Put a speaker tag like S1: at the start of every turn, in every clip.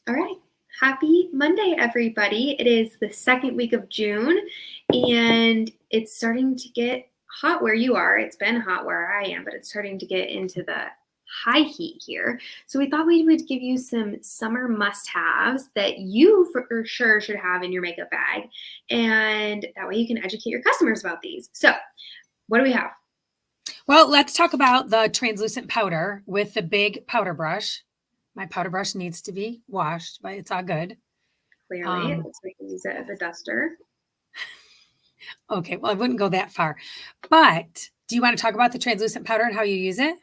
S1: All right. Happy Monday, everybody. It is the second week of June, and it's starting to get hot where you are. It's been hot where I am, but it's starting to get into the high heat here. So we thought we would give you some summer must-haves that you for sure should have in your makeup bag, and that way you can educate your customers about these. So what do we have?
S2: Well, let's talk about the translucent powder with the big powder brush. My powder brush needs to be washed, but it's all good.
S1: Clearly, it looks like we use it as a duster.
S2: Okay, well, I wouldn't go that far. But do you want to talk about the translucent powder and how you use it?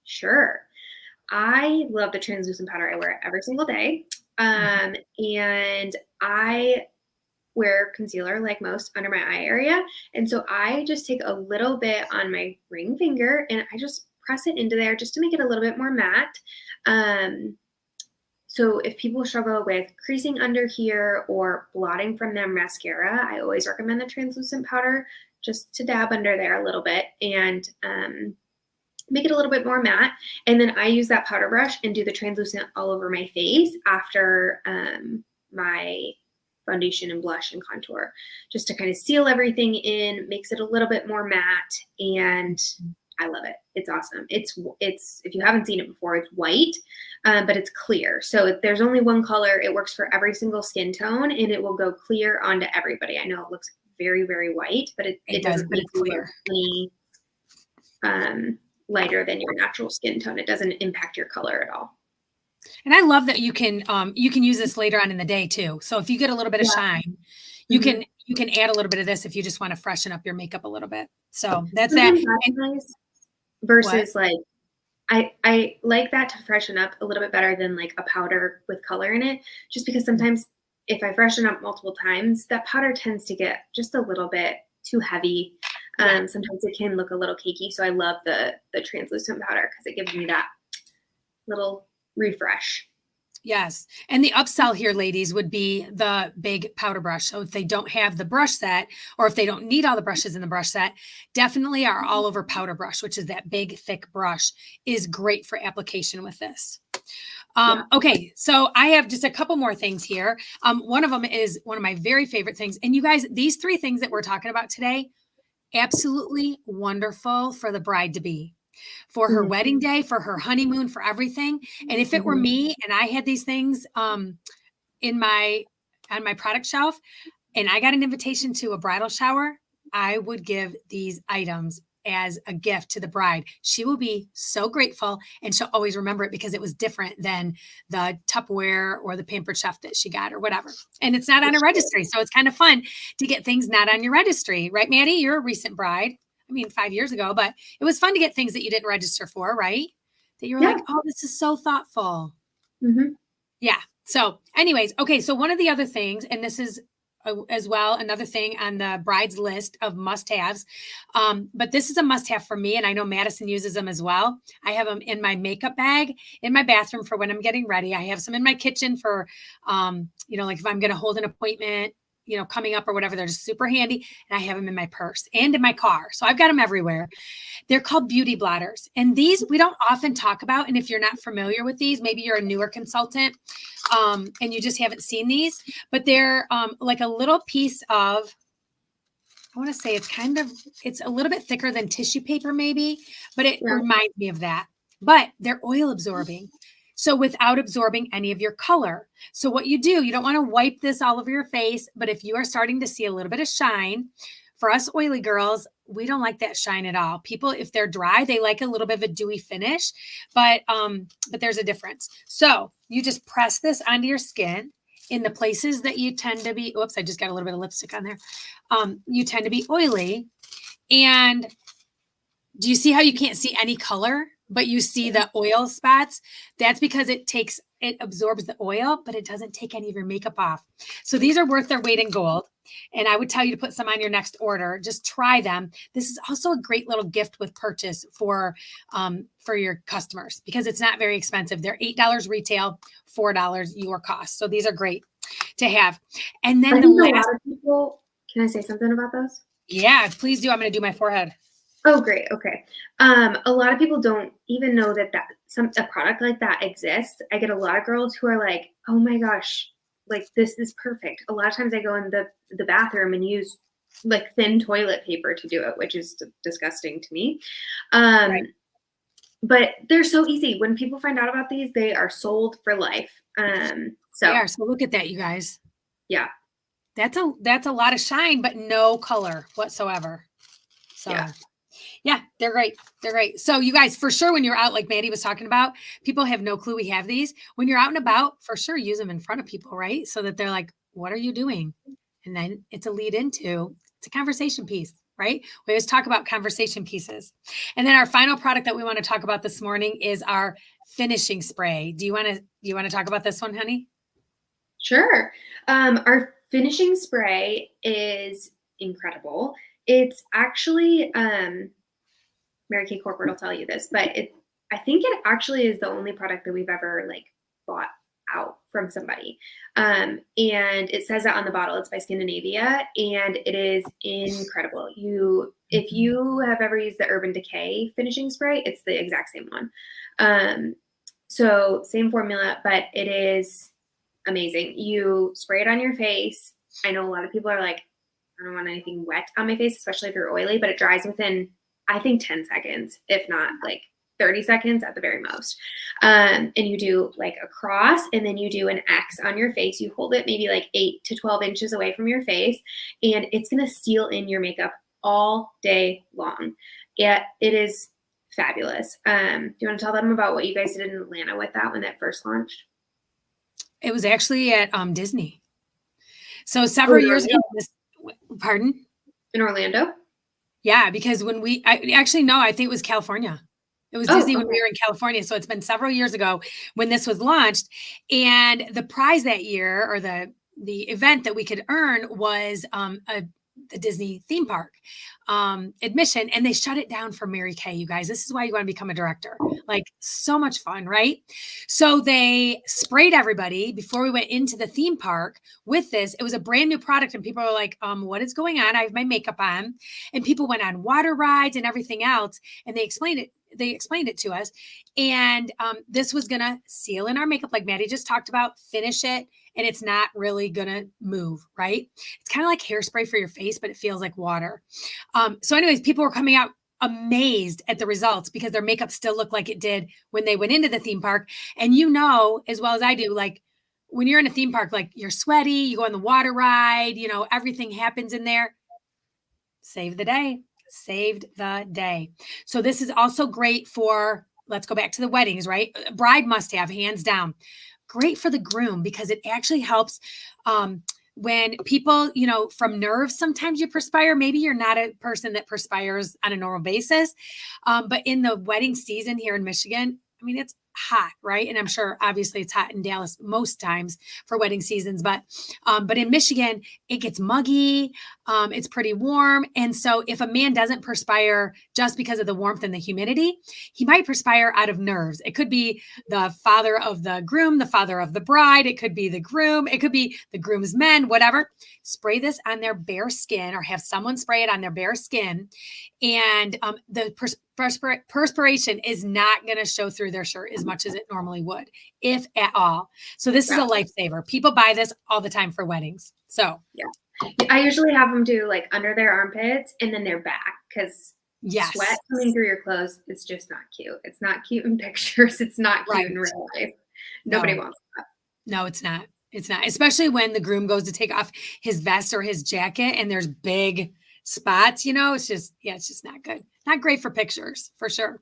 S1: Sure. I love the translucent powder. I wear it every single day. And I wear concealer like most under my eye area. And so I just take a little bit on my ring finger and I just press it into there just to make it a little bit more matte. So if people struggle with creasing under here or blotting from their mascara, I always recommend the translucent powder just to dab under there a little bit and make it a little bit more matte. And then I use that powder brush and do the translucent all over my face after my foundation and blush and contour, just to kind of seal everything in, makes it a little bit more matte, and I love it. It's awesome. It's if you haven't seen it before, it's white, but it's clear. So if there's only one color, it works for every single skin tone, and it will go clear onto everybody. I know it looks very, very white, but it doesn't make you look any lighter than your natural skin tone. It doesn't impact your color at all.
S2: And I love that you can use this later on in the day too. So if you get a little bit of shine, you can add a little bit of this if you just want to freshen up your makeup a little bit. So that's that.
S1: Nice. Versus like I like that to freshen up a little bit better than like a powder with color in it, just because sometimes if I freshen up multiple times, that powder tends to get just a little bit too heavy. Sometimes it can look a little cakey. So I love the translucent powder because it gives me that little refresh.
S2: Yes. And the upsell here, ladies, would be the big powder brush. So if they don't have the brush set, or if they don't need all the brushes in the brush set, definitely our all over powder brush, which is that big, thick brush, is great for application with this. Okay, so I have just a couple more things here. One of them is one of my very favorite things. And you guys, these three things that we're talking about today, absolutely wonderful for the bride-to-be. For her wedding day, for her honeymoon, for everything. And if it were me and I had these things on my product shelf and I got an invitation to a bridal shower, I would give these items as a gift to the bride. She will be so grateful and she'll always remember it because it was different than the Tupperware or the Pampered Chef that she got or whatever. And it's not on a registry. So it's kind of fun to get things not on your registry, right, Maddie? You're a recent bride. 5 years ago, but it was fun to get things that you didn't register for, right? That you were like, oh, this is so thoughtful. Yeah. So anyways, okay. So one of the other things, and this is as well, another thing on the bride's list of must-haves, but this is a must-have for me, and I know Madison uses them as well. I have them in my makeup bag, in my bathroom for when I'm getting ready. I have some in my kitchen for, like if I'm going to hold an appointment, coming up or whatever, they're just super handy. And I have them in my purse and in my car. So I've got them everywhere. They're called beauty blotters. And these we don't often talk about. And if you're not familiar with these, maybe you're a newer consultant and you just haven't seen these, but they're like a little piece of, I want to say it's a little bit thicker than tissue paper maybe, but it reminds me of that. But they're oil absorbing. So without absorbing any of your color. So what you do, you don't want to wipe this all over your face, but if you are starting to see a little bit of shine, for us oily girls, we don't like that shine at all. People, if they're dry, they like a little bit of a dewy finish, but there's a difference. So you just press this onto your skin in the places that you tend to be, oops, I just got a little bit of lipstick on there. You tend to be oily. And do you see how you can't see any color? But you see the oil spots? That's because it absorbs the oil, but it doesn't take any of your makeup off. So these are worth their weight in gold. And I would tell you to put some on your next order. Just try them. This is also a great little gift with purchase for your customers because it's not very expensive. They're $8 retail, $4 your cost. So these are great to have. And then
S1: a lot of people, can I say something about those?
S2: Yeah, please do. I'm going to do my forehead.
S1: Oh, great. Okay. A lot of people don't even know that a product like that exists, I get a lot of girls who are like, oh my gosh, like this is perfect. A lot of times I go in the bathroom and use like thin toilet paper to do it, which is disgusting to me.
S2: Right.
S1: But they're so easy. When people find out about these, they are sold for life. So
S2: Yeah. So look at that, you guys.
S1: yeah,
S2: That's a lot of shine, but no color whatsoever. So yeah, they're great. They're great. So you guys, for sure, when you're out, like Maddie was talking about, people have no clue we have these. When you're out and about, for sure, use them in front of people, right? So that they're like, what are you doing? And then it's a lead into, it's a conversation piece, right? We always talk about conversation pieces. And then our final product that we want to talk about this morning is our finishing spray. Do you want to talk about this one, honey?
S1: sure. Our finishing spray is incredible. It's actually, Mary Kay Corporate will tell you this, but I think it actually is the only product that we've ever like bought out from somebody. And it says that on the bottle. It's by Scandinavia, and it is incredible. If you have ever used the Urban Decay finishing spray, it's the exact same one. So same formula, but it is amazing. You spray it on your face. I know a lot of people are like, I don't want anything wet on my face, especially if you're oily, but it dries within, I think, 10 seconds, if not like 30 seconds at the very most. And you do like a cross, and then you do an X on your face. You hold it maybe like 8 to 12 inches away from your face, and it's going to seal in your makeup all day long. It is fabulous. Do you want to tell them about what you guys did in Atlanta with that when that first launched?
S2: It was actually at Disney. So several years ago, pardon?
S1: In Orlando?
S2: Yeah, because when I think it was California. It was Disney when we were in California. So it's been several years ago when this was launched. And the prize that year, or the event that we could earn, was the Disney theme park admission, and they shut it down for Mary Kay. You guys, this is why you want to become a director. Like, so much fun, right? So they sprayed everybody before we went into the theme park with this. It was a brand new product, and people were like, what is going on? I have my makeup on. And people went on water rides and everything else, and they explained it to us. And this was gonna seal in our makeup, like Maddie just talked about, finish it, and it's not really gonna move, right? It's kind of like hairspray for your face, but it feels like water. So anyways, people were coming out amazed at the results because their makeup still looked like it did when they went into the theme park. And you know, as well as I do, like when you're in a theme park, like you're sweaty, you go on the water ride, you know, everything happens in there. Saved the day. So this is also great for, let's go back to the weddings, right? Bride must have, hands down. Great for the groom because it actually helps when people, you know, from nerves, sometimes you perspire. Maybe you're not a person that perspires on a normal basis. But in the wedding season here in Michigan, I mean, it's hot, right? And I'm sure obviously it's hot in Dallas most times for wedding seasons, but in Michigan, it gets muggy. It's pretty warm. And so if a man doesn't perspire just because of the warmth and the humidity, he might perspire out of nerves. It could be the father of the groom, the father of the bride. It could be the groom. It could be the groom's men, whatever. Spray this on their bare skin, or have someone spray it on their bare skin. And the perspiration is not going to show through their shirt as much as it normally would, if at all. So this is a lifesaver. People buy this all the time for weddings. So
S1: yeah, I usually have them do like under their armpits and then their back, because sweat coming through your clothes, it's just not cute. It's not cute in pictures. It's not cute in real life. Nobody wants that.
S2: No, it's not. It's not, especially when the groom goes to take off his vest or his jacket and there's big spots, you know, it's just not good. Not great for pictures, for sure.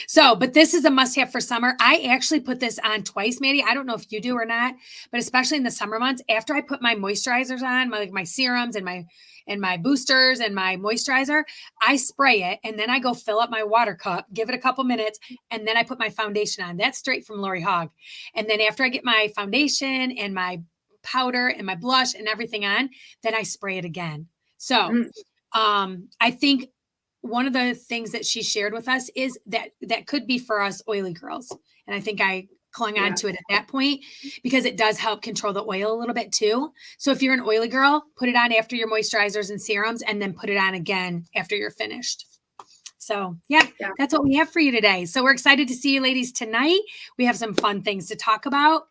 S2: So, but this is a must-have for summer. I actually put this on twice, Maddie. I don't know if you do or not, but especially in the summer months, after I put my moisturizers on, my serums and my boosters and my moisturizer, I spray it, and then I go fill up my water cup, give it a couple minutes, and then I put my foundation on. That's straight from Lori Hogg. And then after I get my foundation and my powder and my blush and everything on, then I spray it again. So I think one of the things that she shared with us is that could be for us oily girls. And I think I clung on to it at that point because it does help control the oil a little bit too. So if you're an oily girl, put it on after your moisturizers and serums, and then put it on again after you're finished. So yeah,
S1: Yeah.
S2: that's what we have for you today. So we're excited to see you ladies tonight. We have some fun things to talk about,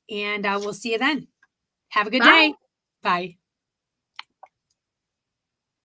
S2: and we'll see you then. Have a good
S1: Bye.
S2: day. Bye.